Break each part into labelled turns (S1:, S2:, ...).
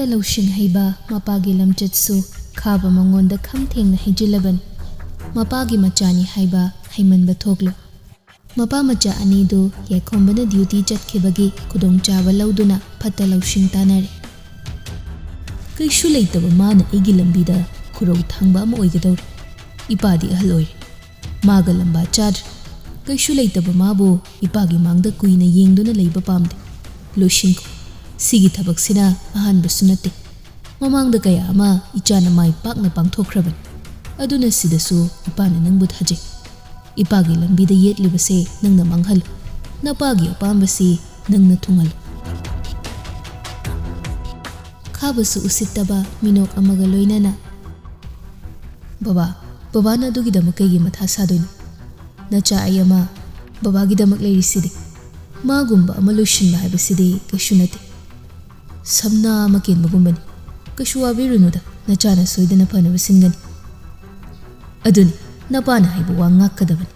S1: ꯐꯠꯇ ꯂꯧꯁꯤꯡ ꯍꯩꯕ ꯃꯄꯥꯒꯤ ꯂꯝꯆꯠꯁꯨ ꯈꯥꯕ ꯃꯉꯣꯟꯗ ꯈꯝ ꯊꯦꯡꯅ ꯍꯩꯖꯤꯜꯂꯕꯅꯤ ꯃꯄꯥꯒꯤ ꯃꯆꯥꯅꯤ ꯍꯥꯏꯕ ꯍꯩꯃꯟꯕ ꯊꯣꯛꯂꯨ ꯃꯄꯥ ꯃꯆꯥ ꯑꯅꯤꯗꯨ ꯌꯥꯏꯈꯣꯝꯕꯅ ꯗ꯭ꯌꯨꯇꯤ ꯆꯠꯈꯤꯕꯒꯤ ꯈꯨꯗꯣꯡꯆꯥꯕ ꯂꯧꯗꯨꯅ ꯐꯠꯇ ꯂꯧꯁꯤꯡ ꯇꯥꯟꯅꯔꯦ ꯀꯩꯁꯨ ꯂꯩꯇꯕ ꯃꯥꯅ ꯑꯩꯒꯤ ꯂꯝꯕꯤꯗ ꯈꯨꯔꯧ ꯊꯥꯡꯕ ꯑꯃ ꯑꯣꯏꯒꯗꯧꯔꯦ ꯏꯄꯥꯗꯤ ꯑꯍꯜ ꯑꯣꯏꯔꯦ ꯃꯥꯒ ꯂꯝꯕꯥ ꯆꯥꯗ꯭ꯔꯦ ꯀꯩꯁꯨ ꯂꯩꯇꯕ ꯃꯥꯕꯨ ꯏꯄꯥꯒꯤ ꯃꯥꯡꯗ ꯀꯨꯏꯅ ꯌꯦꯡꯗꯨꯅ ꯂꯩꯕ ꯄꯥꯝꯗꯦ ꯂꯣꯏꯁꯤꯟꯈꯣ ꯁꯤꯒꯤ ꯊꯕꯛꯁꯤꯅ ꯑꯍꯥꯟꯕꯁꯨ ꯅꯠꯇꯦ ꯃꯃꯥꯡꯗ ꯀꯌా ꯑꯃ ꯏꯆꯥꯅ ꯃꯥꯏ ꯄꯥꯛꯅ ꯄꯥꯡꯊꯣꯛꯈ꯭ꯔꯕꯅꯤ ꯑꯗꯨꯅ ꯁꯤꯗꯁꯨ ꯏꯄꯥꯅ ꯅꯪꯕꯨ ꯊꯥꯖꯩ ꯏꯄꯥꯒꯤ ꯂꯝꯕꯤꯗ ꯌꯦꯠꯂꯤꯕꯁꯦ ꯅꯪꯅ ꯃꯥꯡꯍꯜꯂꯨ ꯅꯄꯥꯒꯤ ꯑꯄꯥꯝꯕꯁꯤ ꯅꯪꯅ ꯊꯨꯡꯍꯜꯂꯨ ꯈꯥꯕꯁꯨ ꯎꯁꯤꯠꯇꯕ ꯃꯤꯅꯣꯛ ꯑꯃꯒ ꯂꯣꯏꯅꯅ ꯕꯕꯥꯅ ꯑꯗꯨꯒꯤꯗꯃꯛ ꯀꯩꯒꯤ ꯃꯊꯥ ꯁꯥꯗꯣꯏꯅꯣ ꯅꯆꯥ ꯑꯩ ꯑꯃ ꯕꯕꯥꯒꯤꯗꯃꯛ ꯂꯩꯔꯤꯁꯤꯗꯤ ꯃꯥꯒꯨꯝꯕ ꯑꯃ ꯂꯣꯏꯁꯤꯟꯕ ꯍꯥꯏꯕꯁꯤꯗꯤ ꯀꯩꯁꯨ ꯅꯠꯇꯦ ꯁꯝꯅꯥ ꯑꯃ ꯀꯦꯟꯕꯒꯨꯝꯕꯅꯤ ꯀꯩꯁꯨ ꯋꯥꯕꯤꯔꯨꯅꯨꯗ ꯅꯆꯥꯅ ꯁꯣꯏꯗꯅ ꯐꯅꯕ ꯁꯤꯟꯒꯅꯤ ꯑꯗꯨꯅꯤ ꯅꯄꯥꯅ ꯍꯥꯏꯕ ꯋꯥ ꯉꯥꯛꯀꯗꯕꯅꯤ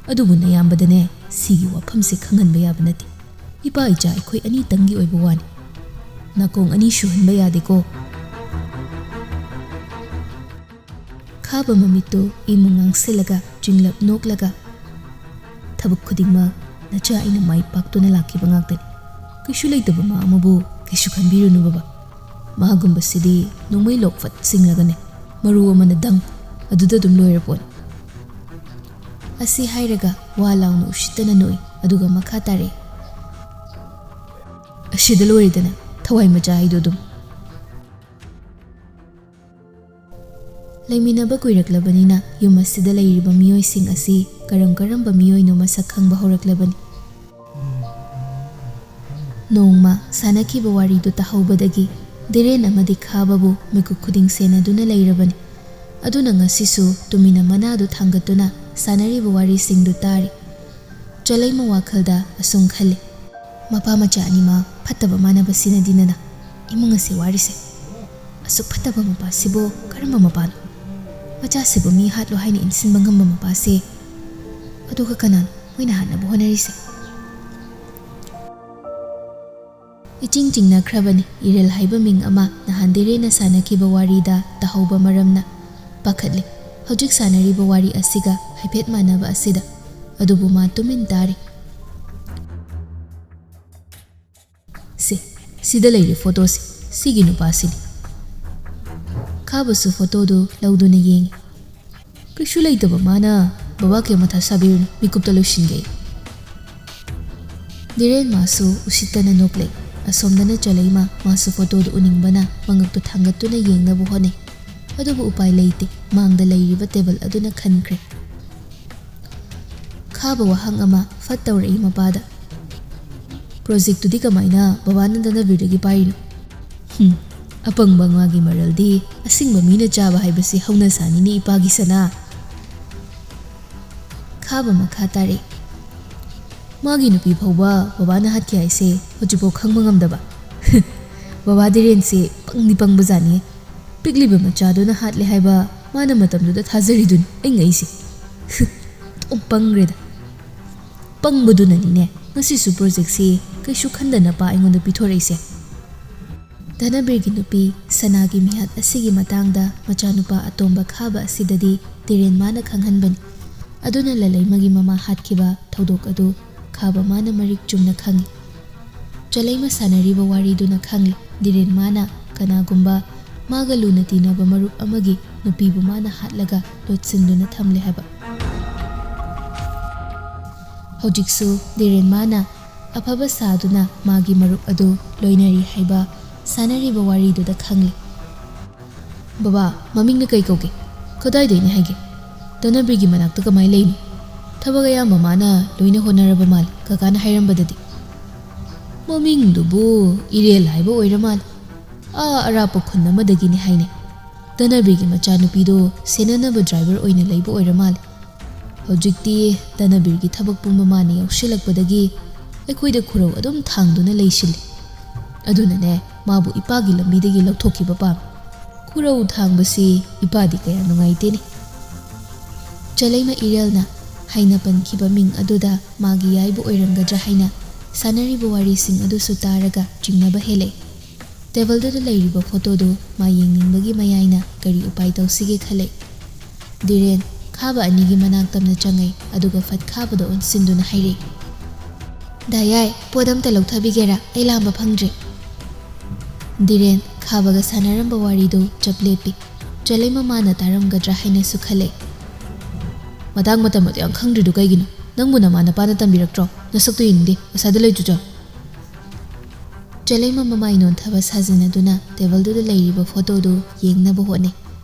S1: ꯑꯗꯨꯕꯨ ꯅꯌꯥꯝꯕꯗꯅꯦ ꯁꯤꯒꯤ ꯋꯥꯐꯝꯁꯦ ꯈꯪꯍꯟꯕ ꯌꯥꯕ ꯅꯠꯇꯦ ꯏꯄꯥ ꯏꯆꯥ ꯑꯩꯈꯣꯏ ꯑꯅꯤꯇꯪꯒꯤ ꯑꯣꯏꯕ ꯋꯥꯅꯤ ꯅꯥꯀꯣꯡ ꯑꯅꯤ ꯁꯨꯍꯟꯕ ꯌꯥꯗꯦꯀꯣ ꯈꯥꯕ ꯃꯃꯤꯠꯇꯨ ꯏꯃꯨꯡ ꯉꯥꯡꯁꯤꯜꯂꯒ ꯆꯤꯡꯂꯞ ꯅꯣꯛꯂꯒ ꯊꯕꯛ ꯈꯨꯗꯤꯡꯃꯛ ꯅꯆꯥ ꯑꯩꯅ ꯃꯥꯏ ꯄꯥꯛꯇꯨꯅ ꯂꯥꯛꯈꯤꯕ ꯉꯥꯛꯇꯅꯤ ꯀꯩꯁꯨ ꯂꯩꯇꯕ ꯃꯥ ꯑꯃꯕꯨ ꯀꯩꯁꯨ ꯈꯟꯕꯤꯔꯨꯅꯨ ꯕꯕꯥ ꯃꯥꯒꯨꯝꯕꯁꯤꯗꯤ ꯅꯣꯡꯃꯩ ꯂꯣꯛ ꯐꯠ ꯆꯤꯡꯂꯒꯅꯦ ꯃꯔꯨ ꯑꯃꯅ ꯗꯪ ꯑꯗꯨꯗ ꯑꯗꯨꯝ ꯂꯣꯏꯔ ꯄꯣꯠꯅꯤ ꯑꯁꯤ ꯍꯥꯏꯔꯒ ꯋꯥ ꯂꯥꯎꯅ ꯎꯁꯤꯠꯇꯅ ꯅꯣꯛꯏ ꯑꯗꯨꯒ ꯃꯈꯥ ꯇꯥꯔꯛꯏ ꯑꯁꯤꯗ ꯂꯣꯏꯔꯦꯗꯅ ꯊꯋꯥꯏ ꯃꯆꯥ ꯍꯥꯏꯗꯣ ꯑꯗꯨꯝ ꯂꯩꯃꯤꯟꯅꯕ ꯀꯨꯏꯔꯛꯂꯕꯅꯤꯅ ꯌꯨꯝ ꯑꯁꯤꯗ ꯂꯩꯔꯤꯕ ꯃꯤꯑꯣꯏꯁꯤꯡ ꯑꯁꯤ ꯀꯔꯝꯕ ꯃꯤꯑꯣꯏꯅꯣ ꯃꯁꯛ ꯈꯪꯕ ꯍꯧꯔꯛꯂꯕꯅꯤ ꯅꯣꯡꯃ ꯁꯥꯟꯅꯈꯤꯕ ꯋꯥꯔꯤꯗꯨ ꯇꯥꯍꯧꯕꯗꯒꯤ ꯗꯤꯔꯦꯟ ꯑꯃꯗꯤ ꯈꯥꯕꯕꯨ ꯃꯤꯀꯨꯞ ꯈꯨꯗꯤꯡ ꯁꯦꯟꯅꯗꯨꯅ ꯂꯩꯔꯕꯅꯤ ꯑꯗꯨꯅ ꯉꯁꯤꯁꯨ ꯇꯨꯃꯤꯟꯅ ꯃꯅꯥꯗꯨ ꯊꯥꯡꯒꯠꯇꯨꯅ ꯁꯥꯟꯅꯔꯤꯕ ꯋꯥꯔꯤꯁꯤꯡꯗꯨ ꯇꯥꯔꯤ ꯆꯂꯩꯃ ꯋꯥꯈꯜꯗ ꯑꯁꯨꯝ ꯈꯜꯂꯤ ꯃꯄꯥ ꯃꯆꯥ ꯑꯅꯤꯃꯛ ꯐꯠꯇꯕ ꯃꯥꯟꯅꯕꯁꯤꯅꯗꯤꯅ ꯏꯃꯨꯡ ꯑꯁꯤ ꯋꯥꯔꯤꯁꯦ ꯑꯁꯨꯛ ꯐꯠꯇꯕ ꯃꯄꯥꯁꯤꯕꯨ ꯀꯔꯝꯕ ꯃꯄꯥꯅꯣ ꯃꯆꯥꯁꯤꯕꯨ ꯃꯤ ꯍꯥꯠꯂꯣ ꯍꯥꯏꯅ ꯏꯟꯁꯤꯟꯕ ꯉꯝꯕ ꯃꯄꯥꯁꯦ ꯑꯗꯨꯒ ꯀꯅꯥꯅꯣ ꯃꯣꯏꯅ ꯍꯥꯠꯅꯕ ꯍꯣꯠꯅꯔꯤꯁꯦ ꯏꯆꯤꯡ ꯆꯤꯡꯅꯈ꯭ꯔꯕꯅꯤ ꯏꯔꯦꯜ ꯍꯥꯏꯕ ꯃꯤꯡ ꯑꯃ ꯅꯍꯥꯟ ꯗꯤꯔꯦꯟꯅ ꯁꯥꯟꯅꯈꯤꯕ ꯋꯥꯔꯤꯗ ꯇꯥꯍꯧꯕ ꯃꯔꯝꯅ ꯄꯥꯈꯠꯂꯤ ꯍꯧꯖꯤꯛ ꯁꯥꯟꯅꯔꯤꯕ ꯋꯥꯔꯤ ꯑꯁꯤꯒ ꯍꯥꯏꯐꯦꯠ ꯃꯥꯟꯅꯕ ꯑꯁꯤꯗ ꯑꯗꯨꯕꯨ ꯃꯥ ꯇꯨꯃꯤꯟ ꯇꯥꯔꯤ ꯁꯤꯗ ꯂꯩꯔꯤ ꯐꯣꯇꯣꯁꯤ ꯁꯤꯒꯤ ꯅꯨꯄꯥꯁꯤꯅꯤ ꯈꯥꯕꯁꯨ ꯐꯣꯇꯣꯗꯨ ꯂꯧꯗꯨꯅ ꯌꯦꯡꯉꯤ ꯀꯩꯁꯨ ꯂꯩꯇꯕ ꯃꯥꯅ ꯕꯕꯥ ꯀꯩ ꯃꯊꯥ ꯁꯥꯕꯤꯔꯨꯅꯨ ꯃꯤꯀꯨꯞꯇ ꯂꯣꯏꯁꯤꯟꯒꯦ ꯗꯤꯔꯦꯟ ꯃꯥꯁꯨ ꯎꯁꯤꯠꯇꯅ ꯅꯣꯛꯂꯩ ꯑꯁꯣꯝꯗꯅ ꯆꯂꯩꯃ ꯃꯥꯁꯨ ꯐꯣꯇꯣꯗꯨ ꯎꯅꯤꯡꯕꯅ ꯃꯉꯛꯇꯨ ꯊꯥꯡꯒꯠꯇꯨꯅ ꯌꯦꯡꯅꯕ ꯍꯣꯠꯅꯩ ꯑꯗꯨꯕꯨ ꯎꯄꯥꯏ ꯂꯩꯇꯦ ꯃꯥꯡꯗ ꯂꯩꯔꯤꯕ ꯇꯦꯕꯜ ꯑꯗꯨꯅ ꯈꯟꯈ꯭ꯔꯦ ꯈꯥꯕ ꯋꯥꯍꯪ ꯑꯃ ꯐꯠ ꯇꯧꯔꯛꯏ ꯃꯄꯥꯗ ꯄ꯭ꯔꯣꯖꯦꯛꯇꯨꯗꯤ ꯀꯃꯥꯏꯅ ꯕꯕꯥꯅ ꯗꯅꯕꯤꯔꯗꯒꯤ ꯄꯥꯏꯔꯤꯅꯣ ꯑꯄꯪꯕ ꯉꯥꯒꯤ ꯃꯔꯜꯗꯤ ꯑꯁꯤꯡꯕ ꯃꯤꯅ ꯆꯥꯕ ꯍꯥꯏꯕꯁꯤ ꯍꯧꯅ ꯁꯥꯅꯤꯅꯦ ꯏꯄꯥꯒꯤ ꯁꯅꯥ ꯈꯥꯕ ꯃꯈꯥ ꯇꯥꯔꯛꯏ ꯃꯥꯒꯤ ꯅꯨꯄꯤ ꯐꯥꯎꯕ ꯕꯕꯥꯅ ꯍꯥꯠꯈꯤ ꯍꯥꯏꯁꯦ ꯍꯧꯖꯤꯛꯐꯥꯎ ꯈꯪꯕ ꯉꯝꯗꯕ ꯕꯕꯥ ꯗꯤꯔꯦꯟꯁꯦ ꯄꯪꯗꯤ ꯄꯪꯕꯖꯥꯠꯅꯤ ꯄꯤꯛꯂꯤꯕ ꯃꯆꯥꯗꯨꯅ ꯍꯥꯠꯂꯦ ꯍꯥꯏꯕ ꯃꯥꯅ ꯃꯇꯝꯗꯨꯗ ꯊꯥꯖꯔꯤꯗꯨꯅꯤ ꯑꯩ ꯉꯛꯏꯁꯦ ꯑꯗꯨꯝ ꯄꯪꯈ꯭ꯔꯦꯗ ꯄꯪꯕꯗꯨꯅꯅꯤꯅꯦ ꯉꯁꯤꯁꯨ ꯄ꯭ꯔꯣꯖꯦꯛꯁꯤ ꯀꯩꯁꯨ ꯈꯟꯗꯅ ꯄꯥ ꯑꯩꯉꯣꯟꯗ ꯄꯤꯊꯣꯔꯛꯏꯁꯦ ꯙꯅꯕꯤꯔꯒꯤ ꯅꯨꯄꯤ ꯁꯅꯥꯒꯤ ꯃꯤꯍꯥꯠ ꯑꯁꯤꯒꯤ ꯃꯇꯥꯡꯗ ꯃꯆꯥꯅꯨꯄꯥ ꯑꯇꯣꯝꯕ ꯈꯥꯕ ꯑꯁꯤꯗꯗꯤ ꯗꯤꯔꯦꯟ ꯃꯥꯅ ꯈꯪꯍꯟꯕꯅꯤ ꯑꯗꯨꯅ ꯂꯂꯩꯃꯒꯤ ꯃꯃꯥ ꯍꯥꯠꯈꯤꯕ ꯊꯧꯗꯣꯛ ꯑꯗꯨ ꯈꯥꯕ ꯃꯥꯅ ꯃꯔꯤꯛ ꯆꯨꯝꯅ ꯈꯪꯉꯤ ꯆꯂꯩꯃ ꯁꯥꯟꯅꯔꯤꯕ ꯋꯥꯔꯤꯗꯨꯅ ꯈꯪꯂꯤ ꯗꯤꯔꯦꯟ ꯃꯥꯅ ꯀꯅꯥꯒꯨꯝꯕ ꯃꯥꯒ ꯂꯨꯅ ꯇꯤꯟꯅꯕ ꯃꯔꯨꯞ ꯑꯃꯒꯤ ꯅꯨꯄꯤꯕꯨ ꯃꯥꯅ ꯍꯥꯠꯂꯒ ꯂꯣꯠꯁꯤꯟꯗꯨꯅ ꯊꯝꯂꯦ ꯍꯥꯏꯕ ꯍꯧꯖꯤꯛꯁꯨ ꯗꯤꯔꯦꯟ ꯃꯥꯅ ꯑꯐꯕ ꯁꯥꯗꯨꯅ ꯃꯥꯒꯤ ꯃꯔꯨꯞ ꯑꯗꯨ ꯂꯣꯏꯅꯔꯤ ꯍꯥꯏꯕ ꯁꯥꯟꯅꯔꯤꯕ ꯋꯥꯔꯤꯗꯨꯗ ꯈꯪꯂꯤ ꯕꯕꯥ ꯃꯃꯤꯡꯅ ꯀꯩ ꯀꯧꯒꯦ ꯀꯗꯥꯏꯗꯩꯅꯤ ꯍꯥꯏꯒꯦ ꯙꯅꯕꯤꯔꯒꯤ ꯃꯅꯥꯛꯇ ꯀꯃꯥꯏꯅ ꯂꯩꯅꯤ ꯊꯕꯛ ꯑꯌꯥꯝꯕ ꯃꯥꯅ ꯂꯣꯏꯅ ꯍꯣꯠꯅꯔꯕ ꯃꯥꯜꯂꯤ ꯀꯀꯥꯅ ꯍꯥꯏꯔꯝꯕꯗꯗꯤ ꯃꯃꯤꯡꯗꯨꯕꯨ ꯏꯔꯦꯜ ꯍꯥꯏꯕ ꯑꯣꯏꯔ ꯃꯥꯜꯂꯤ ꯑꯔꯥꯞꯄ ꯈꯨꯟ ꯑꯃꯗꯒꯤꯅꯤ ꯍꯥꯏꯅꯩ ꯙꯅꯕꯤꯔꯒꯤ ꯃꯆꯥꯅꯨꯄꯤꯗꯣ ꯁꯦꯟꯅꯅꯕ ꯗ꯭ꯔꯥꯏꯚꯔ ꯑꯣꯏꯅ ꯂꯩꯕ ꯑꯣꯏꯔ ꯃꯥꯜꯂꯤ ꯍꯧꯖꯤꯛꯇꯤ ꯙꯅꯕꯤꯔꯒꯤ ꯊꯕꯛ ꯄꯨꯝꯕ ꯃꯥꯅ ꯌꯥꯎꯁꯤꯜꯂꯛꯄꯗꯒꯤ ꯑꯩꯈꯣꯏꯗ ꯈꯨꯔꯧ ꯑꯗꯨꯝ ꯊꯥꯡꯗꯨꯅ ꯂꯩꯁꯤꯜꯂꯤ ꯑꯗꯨꯅꯅꯦ ꯃꯥꯕꯨ ꯏꯄꯥꯒꯤ ꯂꯝꯕꯤꯗꯒꯤ ꯂꯧꯊꯣꯛꯈꯤꯕ ꯄꯥꯝꯃꯤ ꯈꯨꯔꯧ ꯊꯥꯡꯕꯁꯤ ꯏꯄꯥꯗꯤ ꯀꯌꯥ ꯅꯨꯡꯉꯥꯏꯇꯦꯅꯦ ꯆꯂꯩꯃ ꯏꯔꯦꯜꯅ ꯍꯥꯏꯅ ꯄꯟꯈꯤꯕ ꯃꯤꯡ ꯑꯗꯨꯗ ꯃꯥꯒꯤ ꯌꯥꯏꯕ ꯑꯣꯏꯔꯝꯒꯗ꯭ꯔꯥ ꯍꯥꯏꯅ ꯁꯥꯟꯅꯔꯤꯕ ꯋꯥꯔꯤꯁꯤꯡ ꯑꯗꯨꯁꯨ ꯇꯥꯔꯒ ꯆꯤꯡꯅꯕ ꯍꯦꯜꯂꯛꯏ ꯇꯦꯕꯜꯗꯨꯗ ꯂꯩꯔꯤꯕ ꯐꯣꯇꯣꯗꯨ ꯃꯥ ꯌꯦꯡꯅꯤꯡꯕꯒꯤ ꯃꯌꯥꯏꯅ ꯀꯔꯤ ꯎꯄꯥꯏ ꯇꯧꯁꯤꯒꯦ ꯈꯜꯂꯦ꯫ ꯗꯤꯔꯦꯟ ꯈꯥꯕ ꯑꯅꯤꯒꯤ ꯃꯅꯥꯛ ꯇꯝꯅ ꯆꯪꯉꯦ ꯑꯗꯨꯒ ꯐꯠ ꯈꯥꯕꯗ ꯑꯣꯟꯁꯤꯟꯗꯨꯅ ꯍꯥꯏꯔꯛꯏ, ꯗꯥꯌꯥꯏ ꯄꯣꯠ ꯑꯝꯇ ꯂꯧꯊꯕꯤꯒꯦꯔꯥ, ꯑꯩ ꯂꯥꯝꯕ ꯐꯪꯗ꯭ꯔꯦ꯫ ꯗꯤꯔꯦꯟ ꯈꯥꯕꯒ ꯁꯥꯟꯅꯔꯝꯕ ꯋꯥꯔꯤꯗꯨ ꯆꯞ ꯂꯦꯞꯄꯤ꯫ ꯆꯂꯩ ꯃꯃꯥꯅ ꯇꯥꯔꯝꯒꯗ꯭ꯔꯥ ꯍꯥꯏꯅꯁꯨ ꯈꯜꯂꯦ꯫ ꯃꯇꯥꯡ ꯃꯇꯝ ꯑꯗꯨꯌꯥꯝ ꯈꯪꯗ꯭ꯔꯤꯗꯨ ꯀꯩꯒꯤꯅꯣ? ꯅꯪꯕꯨ ꯅꯃꯥ ꯅꯄꯥꯅ ꯇꯝꯕꯤꯔꯛꯇ꯭ꯔꯣ? ꯅꯁꯛꯇꯨ ꯌꯦꯡꯅꯤꯡꯗꯦ, ꯑꯁꯥꯗ ꯂꯩꯇ꯭ꯔꯨꯆꯣ꯫ ꯆꯂꯩꯃ ꯃꯃꯥꯏ ꯅꯣꯟꯊꯕ ꯁꯥꯖꯤꯟꯅꯗꯨꯅ ꯇꯦꯕꯜꯗꯨꯗ ꯂꯩꯔꯤꯕ ꯐꯣꯇꯣꯗꯨ ꯌꯦꯡꯅꯕ ꯍꯣꯠꯅꯩ꯫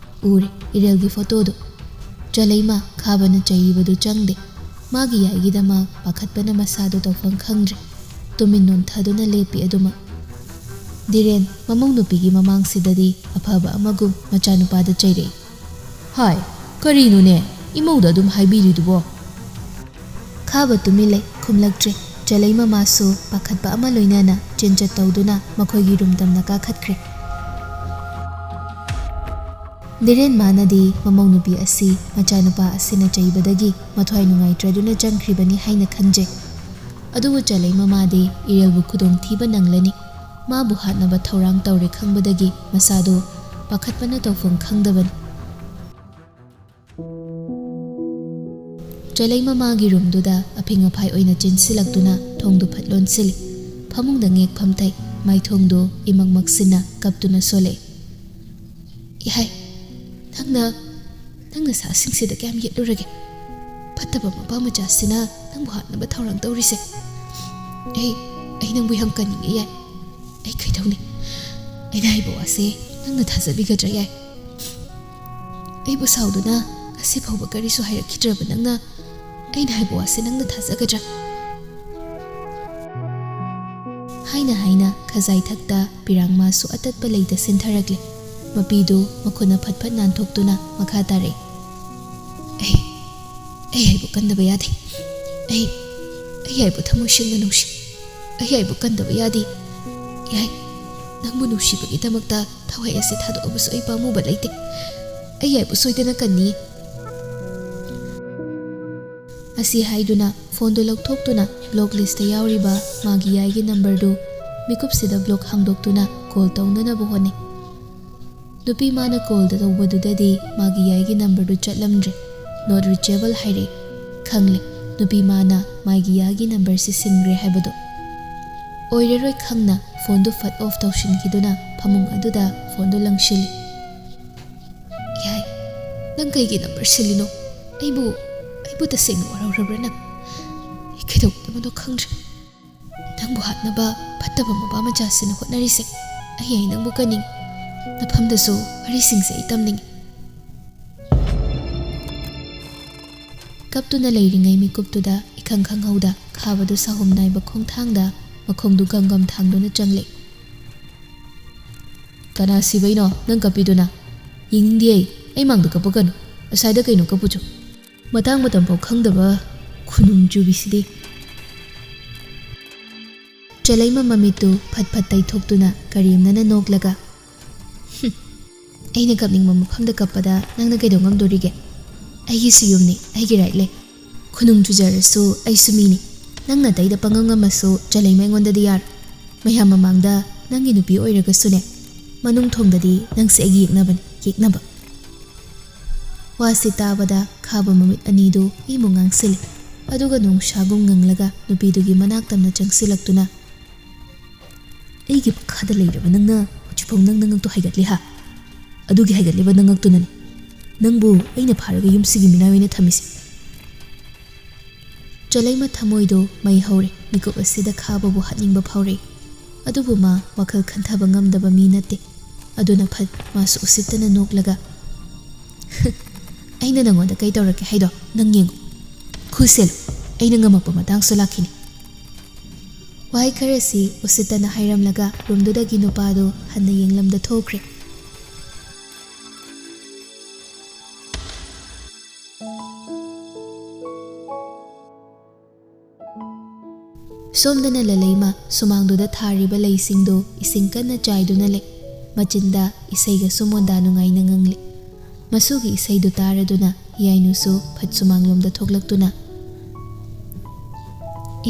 S1: ꯎꯔꯦ ꯏꯔꯦꯜꯒꯤ ꯐꯣꯇꯣꯗꯨ꯫ ꯆꯂꯩꯃ ꯈꯥꯕꯅ ꯆꯩꯔꯤꯕꯗꯨ ꯆꯪꯗꯦ꯫ ꯃꯥꯒꯤ ꯌꯥꯏꯒꯤꯗꯃꯛ ꯄꯥꯈꯠꯄꯅ ꯃꯁꯥꯗꯨ ꯇꯧꯐꯝ ꯈꯪꯗ꯭ꯔꯦ꯫ ꯇꯨꯃꯤꯟ ꯅꯣꯟꯊꯗꯨꯅ ꯂꯦꯞꯄꯤ ꯑꯗꯨꯃꯛ꯫ ꯗꯤꯔꯦꯟ ꯃꯃꯧ ꯅꯨꯄꯤꯒꯤ ꯃꯃꯥꯡꯁꯤꯗꯗꯤ ꯑꯐꯕ ꯑꯃꯒꯨꯝ ꯃꯆꯥꯅꯨꯄꯥꯗ ꯆꯩꯔꯛꯏ꯫ ꯍꯥꯏ, ꯀꯔꯤꯅꯣꯅꯦ ꯏꯃꯧꯗ ꯑꯗꯨꯝ ꯍꯥꯏꯕꯤꯔꯤꯗꯨꯕꯣ? ꯈꯥꯕ ꯇꯨꯃꯤꯟ ꯂꯩ, ꯈꯨꯝꯂꯛꯇ꯭ꯔꯦ꯫ ꯆꯂꯩ ꯃꯃꯥꯁꯨ ꯄꯥꯈꯠꯄ ꯑꯃ ꯂꯣꯏꯅꯅ ꯆꯦꯟꯆꯠ ꯇꯧꯗꯨꯅ ꯃꯈꯣꯏꯒꯤ ꯔꯨꯝ ꯇꯝꯅ ꯀꯥꯈꯠꯈ꯭ꯔꯦ꯫ ꯗꯤꯔꯦꯟ ꯃꯥꯅꯗꯤ ꯃꯃꯧ ꯅꯨꯄꯤ ꯑꯁꯤ ꯃꯆꯥꯅꯨꯄꯥ ꯑꯁꯤꯅ ꯆꯩꯕꯗꯒꯤ ꯃꯊ꯭ꯋꯥꯏ ꯅꯨꯡꯉꯥꯏꯇ꯭ꯔꯗꯨꯅ ꯆꯪꯈ꯭ꯔꯤꯕꯅꯤ ꯍꯥꯏꯅ ꯈꯟꯖꯩ꯫ ꯑꯗꯨꯕꯨ ꯆꯂꯩ ꯃꯃꯥꯗꯤ ꯏꯔꯦꯜꯕꯨ ꯈꯨꯗꯣꯡꯊꯤꯕ ꯅꯪꯂꯅꯤ, ꯃꯥꯕꯨ ꯍꯥꯠꯅꯕ ꯊꯧꯔꯥꯡ ꯇꯧꯔꯦ ꯈꯪꯕꯗꯒꯤ ꯃꯁꯥꯗꯨ ꯄꯥꯈꯠꯄꯅ ꯇꯧꯐꯝ ꯈꯪꯗꯕꯅꯤ꯫ ꯆꯂꯩ ꯃꯃꯥꯒꯤ ꯔꯨꯝꯗꯨꯗ ꯑꯐꯤꯡ ꯑꯐꯥꯏ ꯑꯣꯏꯅ ꯆꯦꯟꯁꯤꯜꯂꯛꯇꯨꯅ ꯊꯣꯡꯗꯨ ꯐꯠ ꯂꯣꯟꯁꯤꯜꯂꯤ꯫ ꯐꯃꯨꯡꯗ ꯉꯦꯛ ꯐꯝꯊꯩ, ꯃꯥꯏꯊꯣꯡꯗꯨ ꯏꯃꯛ ꯃꯛꯁꯤꯟꯅ ꯀꯞꯇꯨꯅ ꯁꯣꯜꯂꯛꯏ꯫ ꯏꯍꯥꯏ, ꯅꯪꯅ ꯁꯥꯁꯤꯡꯁꯤꯗ ꯀꯌꯥꯝ ꯌꯦꯠꯂꯨꯔꯒꯦ? ꯐꯠꯇꯕ ꯃꯄꯥ ꯃꯆꯥꯁꯤꯅ ꯅꯪꯕꯨ ꯍꯥꯠꯅꯕ ꯊꯧꯔꯥꯡ ꯇꯧꯔꯤꯁꯦ꯫ ꯑꯩ ꯅꯪꯕꯨ ꯌꯥꯝ ꯀꯟꯅꯤꯡꯉꯦ ꯌꯥꯏ꯫ ꯑꯩ ꯀꯩꯗꯧꯅꯤ? ꯑꯩꯅ ꯍꯥꯏꯕ ꯋꯥꯁꯦ ꯅꯪꯅ ꯊꯥꯖꯕꯤꯒꯗ꯭ꯔꯥ ꯌꯥꯏ? ꯑꯩꯕꯨ ꯁꯥꯎꯗꯨꯅ ꯉꯁꯤ ꯐꯥꯎꯕ ꯀꯔꯤꯁꯨ ꯍꯥꯏꯔꯛꯈꯤꯗ꯭ꯔꯕ ꯅꯪꯅ ꯑꯩꯅ ꯍꯥꯏꯕ ꯋꯥꯁꯦ ꯅꯪꯅ ꯊꯥꯖꯒꯗ꯭ꯔꯥ? ꯍꯥꯏꯅ ꯈꯖꯥꯏ ꯊꯛꯇ ꯄꯤꯔꯥꯡ ꯃꯥꯁꯨ ꯑꯇꯠꯄ ꯂꯩꯇ ꯁꯤꯟꯊꯔꯛꯂꯦ꯫ ꯃꯄꯤꯗꯨ ꯃꯈꯨꯠꯅ ꯐꯠ ꯐꯠ ꯅꯥꯟꯊꯣꯛꯇꯨꯅ ꯃꯈꯥ ꯇꯥꯔꯛꯏ꯫ ꯑꯩ ꯍꯥꯏꯕꯨ ꯀꯟꯗꯕ ꯌꯥꯗꯦ꯫ ꯑꯩ ꯍꯥꯏꯕꯨ ꯊꯃꯣꯏ ꯁꯦꯡꯅ ꯅꯨꯡꯁꯤ꯫ ꯑꯩ ꯍꯥꯏꯕꯨ ꯀꯟꯗꯕ ꯌꯥꯗꯦ꯫ ꯌꯥꯏ, ꯅꯪꯕꯨ ꯅꯨꯡꯁꯤꯕꯒꯤꯗꯃꯛꯇ ꯊꯋꯥꯏ ꯑꯁꯤ ꯊꯥꯗꯣꯛꯑꯕꯁꯨ ꯑꯩ ꯄꯥꯝꯃꯨꯕ ꯂꯩꯇꯦ꯫ ꯑꯩ ꯍꯥꯏꯕꯨ ꯁꯣꯏꯗꯅ ꯀꯟꯅꯤ꯫ ꯑꯁꯤ ꯍꯥꯏꯗꯨꯅ ꯐꯣꯟꯗꯨ ꯂꯧꯊꯣꯛꯇꯨꯅ ꯕ꯭ꯂꯣꯛ ꯂꯤꯁꯇ ꯌꯥꯎꯔꯤꯕ ꯃꯥꯒꯤ ꯌꯥꯏꯒꯤ ꯅꯝꯕꯔꯗꯨ ꯃꯤꯀꯨꯞꯁꯤꯗ ꯕ꯭ꯂꯣꯛ ꯍꯥꯡꯗꯣꯛꯇꯨꯅ ꯀꯣꯜ ꯇꯧꯅꯅꯕ ꯍꯣꯠꯅꯩ꯫ ꯅꯨꯄꯤ ꯃꯥꯅ ꯀꯣꯜꯗ ꯇꯧꯕꯗꯨꯗꯗꯤ ꯃꯥꯒꯤ ꯌꯥꯏꯒꯤ ꯅꯝꯕꯔꯗꯨ ꯆꯠꯂꯝꯗ꯭ꯔꯦ꯫ ꯅꯣꯠ ꯔꯤꯆꯦꯕꯜ ꯍꯥꯏꯔꯛꯏ꯫ ꯈꯪꯂꯦ ꯅꯨꯄꯤ ꯃꯥꯅ ꯃꯥꯒꯤ ꯌꯥꯒꯤ ꯅꯝꯕꯔꯁꯤ ꯁꯤꯟꯈ꯭ꯔꯦ ꯍꯥꯏꯕꯗꯨ꯫ ꯑꯣꯏꯔꯔꯣꯏ ꯈꯪꯅ ꯐꯣꯟꯗꯨ ꯐꯠ ꯑꯣꯐ ꯇꯧꯁꯤꯟꯈꯤꯗꯨꯅ ꯐꯃꯨꯡ ꯑꯗꯨꯗ ꯐꯣꯟꯗꯨ ꯂꯪꯁꯤꯜꯂꯤ꯫ ꯌꯥꯏ, ꯅꯪ ꯀꯩꯒꯤ ꯅꯝꯕꯔ ꯁꯤꯜꯂꯤꯅꯣ? ꯑꯩꯕꯨ ꯇꯁꯦꯡꯅ ꯋꯥꯔꯧꯔꯕ꯭ꯔꯥ ꯅꯪ? ꯑꯩ ꯀꯩꯗꯧꯒꯗꯕꯅꯣ ꯈꯪꯗ꯭ꯔꯦ꯫ ꯅꯪꯕꯨ ꯍꯥꯠꯅꯕ ꯐꯠꯇꯕ ꯃꯄꯥ ꯃꯆꯥꯁꯤꯅ ꯍꯣꯠꯅꯔꯤꯁꯦ꯫ ꯑꯩ ꯅꯪꯕꯨ ꯀꯟꯅꯤꯡꯉꯤ꯫ ꯅꯐꯝꯗꯁꯨ ꯋꯥꯔꯤꯁꯤꯡꯁꯦ ꯑꯩ ꯇꯝꯅꯤꯡꯉꯤ꯫ ꯀꯞꯇꯨꯅ ꯂꯩꯔꯤꯉꯩ ミꯀꯨꯞꯇꯨꯗ ꯏꯈꯪ ꯈꯪꯍꯧꯗ ꯈꯥꯕꯗꯨ ꯁꯥꯍꯨꯝ ꯅꯥꯏꯕ ꯈꯣꯡꯊꯥꯡꯗ ꯃꯈꯣꯡꯗꯨ ꯒꯝ ꯊꯥꯡꯗꯨꯅ ꯆꯪꯂꯛꯏ꯫ ꯀꯅꯥ ꯁꯤꯕꯩꯅꯣ ꯅꯪ ꯀꯞꯄꯤꯗꯨꯅ? ꯌꯦꯡꯅꯤꯡꯗꯦ ꯑꯩ ꯃꯥꯡꯗ ꯀꯞꯄꯒꯅꯨ꯫ ꯑꯁꯥꯏꯗ ꯀꯩꯅꯣ ꯀꯞꯄꯨꯆꯣ꯫ ꯃꯇꯥꯡ ꯃꯇꯝ ꯐꯥꯎ ꯈꯪꯗꯕ ꯈꯨꯅꯨꯡ ꯆꯨꯕꯤꯁꯤꯗꯤ꯫ ꯆꯂꯩꯃ ꯃꯃꯤꯠꯇꯨ ꯐꯠ ꯐꯠ ꯇꯩꯊꯣꯛꯇꯨꯅ ꯀꯔꯦꯝꯅꯅ ꯅꯣꯛꯂꯒ, ꯑꯩꯅ ꯀꯞꯅꯤꯡꯕ ꯃꯐꯝꯗ ꯀꯞꯄꯗ ꯅꯪꯅ ꯀꯩꯗꯧ ꯉꯝꯗꯣꯔꯤꯒꯦ? ꯑꯩꯒꯤꯁꯨ ꯌꯨꯝꯅꯤ, ꯑꯩꯒꯤ ꯔꯥꯏꯠ ꯂꯩ꯫ ꯈꯨꯅꯨꯡ ꯆꯨꯖꯔꯁꯨ ꯑꯩꯁꯨ ꯃꯤꯅꯤ꯫ ꯅꯪꯅ ꯑꯇꯩꯗ ꯄꯪꯉꯝ ꯉꯝꯃꯁꯨ ꯆꯂꯩꯃ ꯑꯩꯉꯣꯟꯗꯗꯤ ꯌꯥꯔꯣꯏ꯫ ꯃꯌꯥꯝ ꯃꯃꯥꯡꯗ ꯅꯪꯒꯤ ꯅꯨꯄꯤ ꯑꯣꯏꯔꯒꯁꯨꯅꯦ, ꯃꯅꯨꯡ ꯊꯣꯡꯗꯗꯤ ꯅꯪꯁꯦ ꯑꯩꯒꯤ ꯌꯦꯛꯅꯕꯅꯤ, ꯌꯦꯛꯅꯕ꯫ ꯋꯥꯁꯤ ꯇꯥꯕꯗ ꯈꯥꯕ ꯃꯃꯤꯠ ꯑꯅꯤꯗꯨ ꯏꯃꯨ ꯉꯥꯡꯁꯤꯜꯂꯤ꯫ ꯑꯗꯨꯒ ꯅꯣꯡꯁꯥꯒꯨꯝ ꯉꯪꯂꯒ ꯅꯨꯄꯤꯗꯨꯒꯤ ꯃꯅꯥꯛ ꯇꯝꯅ ꯆꯪꯁꯤꯜꯂꯛꯇꯨꯅ, ꯑꯩꯒꯤ ꯃꯈꯥꯗ ꯂꯩꯔꯕ ꯅꯪꯅ ꯍꯧꯖꯤꯛꯐꯥꯎ ꯅꯪꯅ ꯉꯛꯇꯣ ꯍꯥꯏꯒꯠꯂꯤ ꯍꯥ? ꯑꯗꯨꯒꯤ ꯍꯥꯏꯒꯠꯂꯤꯕ ꯅꯉꯛꯇꯨꯅꯅꯤ ꯅꯪꯕꯨ ꯑꯩꯅ ꯐꯥꯔꯒ ꯌꯨꯝꯁꯤꯒꯤ ꯃꯤꯅꯥꯏ ꯑꯣꯏꯅ ꯊꯝꯃꯤꯁꯦ꯫ ꯆꯂꯩꯃ ꯊꯃꯣꯏꯗꯨ ꯃꯩ ꯍꯧꯔꯦ꯫ ꯃꯤꯀꯨꯞ ꯑꯁꯤꯗ ꯈꯥꯕꯕꯨ ꯍꯥꯠꯅꯤꯡꯕ ꯐꯥꯎꯔꯛꯏ꯫ ꯑꯗꯨꯕꯨ ꯃꯥ ꯋꯥꯈꯜ ꯈꯟꯊꯕ ꯉꯝꯗꯕ ꯃꯤ ꯅꯠꯇꯦ꯫ ꯑꯗꯨꯅ ꯐꯠ ꯃꯥꯁꯨ ꯎꯁꯤꯠꯇꯅ ꯅꯣꯛꯂꯒ, ꯑꯩꯅ ꯅꯉꯣꯟꯗ ꯀꯩ ꯇꯧꯔꯛꯀꯦ ꯍꯥꯏꯗꯣ ꯅꯪ ꯌꯦꯡꯉꯨ꯫ ꯈꯨꯁꯦꯜꯂꯨ, ꯑꯩꯅ ꯉꯝꯃꯛꯄ ꯃꯇꯥꯡꯁꯨ ꯂꯥꯛꯈꯤꯅꯤ꯫ ꯋꯥꯍꯩ ꯈꯔꯁꯤ ꯎꯁꯤꯠꯇꯅ ꯍꯥꯏꯔꯝꯂꯒ ꯔꯨꯝꯗꯨꯗꯒꯤ ꯅꯨꯄꯥꯗꯨ ꯍꯟꯅ ꯌꯦꯡꯂꯝꯗ ꯊꯣꯛꯈ꯭ꯔꯦ꯫ ꯁꯣꯝꯗꯅ ꯂꯂꯩꯃ ꯁꯨꯃꯥꯡꯗꯨꯗ ꯊꯥꯔꯤꯕ ꯂꯩꯁꯤꯡꯗꯨ ꯏꯁꯤꯡ ꯀꯟꯅ ꯆꯥꯏꯗꯨꯅ ꯂꯩ꯫ ꯃꯆꯤꯟꯗ ꯏꯁꯩꯒꯁꯨ ꯃꯣꯟꯗꯥ ꯅꯨꯡꯉꯥꯏꯅ ꯉꯪꯂꯤ꯫ ꯃꯁꯨꯒꯤ ꯏꯁꯩꯗꯨ ꯇꯥꯔꯗꯨꯅ ꯍꯤꯌꯥꯏꯅꯨꯁꯨ ꯐꯠ ꯁꯨꯃꯥꯡꯂꯣꯝꯗ ꯊꯣꯛꯂꯛꯇꯨꯅ,